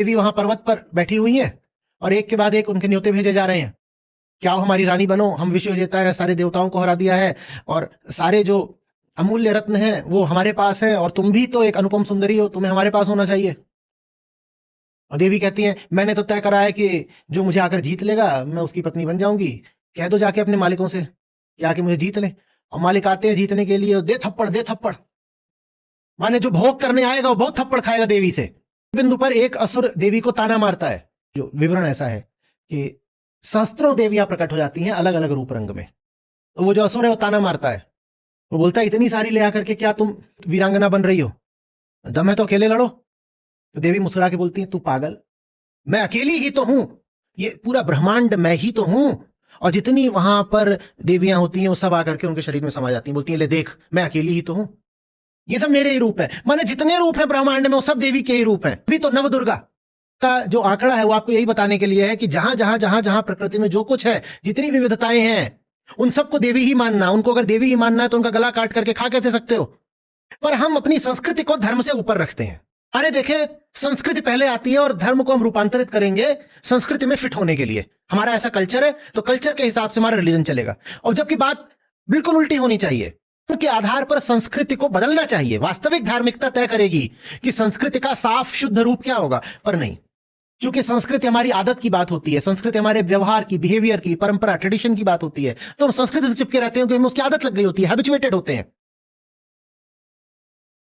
देवी वहां पर्वत पर बैठी हुई है और एक के बाद एक उनके न्योते भेजे जा रहे हैं, क्या हो हमारी रानी बनो, हम विश्व विजेता है, सारे देवताओं को हरा दिया है और सारे जो अमूल्य रत्न हैं वो हमारे पास है, और तुम भी तो एक अनुपम सुंदरी हो, तुम्हें हमारे पास होना चाहिए। और देवी कहती है मैंने तो तय करा है कि जो मुझे आकर जीत लेगा मैं उसकी पत्नी बन जाऊंगी, कह दो जाके अपने मालिकों से कि आके मुझे जीत ले। और मालिक आते हैं जीतने के लिए, दे थप्पड़ दे थप्पड़, माने जो भोग करने आएगा वो बहुत थप्पड़ खाएगा देवी से। बिंदु पर एक असुर देवी को ताना मारता है। जो विवरण ऐसा है कि सहस्त्रों देवियां प्रकट हो जाती हैं अलग अलग रूप रंग में, तो वो जो असुर है वो ताना मारता है, वो बोलता है इतनी सारी ले आकर के क्या तुम वीरांगना बन रही हो, दम है तो अकेले लड़ो। तो देवी मुस्कुरा के बोलती है तू पागल, मैं अकेली ही तो हूं, ये पूरा ब्रह्मांड मैं ही तो हूं। और जितनी वहां पर देवियां होती हैं वो सब आकर के उनके शरीर में समा जाती हैं, बोलती हैं ले देख मैं अकेली ही तो हूं, ये सब मेरे ही रूप है। माने जितने रूप हैं ब्रह्मांड में वो सब देवी के ही रूप हैं। अभी तो नव दुर्गा का जो आंकड़ा है वो आपको यही बताने के लिए है कि जहां जहां जहां जहां प्रकृति में जो कुछ है, जितनी विविधताएं हैं, उन सबको देवी ही मानना। उनको अगर देवी ही मानना है तो उनका गला काट करके खा कैसे सकते हो। पर हम अपनी संस्कृति को धर्म से ऊपर रखते हैं। अरे देखे, संस्कृति पहले आती है और धर्म को हम रूपांतरित करेंगे संस्कृति में फिट होने के लिए। हमारा ऐसा कल्चर है तो कल्चर के हिसाब से हमारा रिलीजन चलेगा, और जबकि बात बिल्कुल उल्टी होनी चाहिए। के आधार पर संस्कृति को बदलना चाहिए। वास्तविक धार्मिकता तय करेगी कि संस्कृति का साफ शुद्ध रूप क्या होगा, पर नहीं, क्योंकि संस्कृति हमारी आदत की बात होती है, संस्कृति हमारे व्यवहार की, बिहेवियर की, परंपरा, ट्रेडिशन की बात होती है, तो हम संस्कृति से चिपके रहते हैं क्योंकि हमें उसकी आदत लग गई होती है, हैबिचुएटेड होते हैं।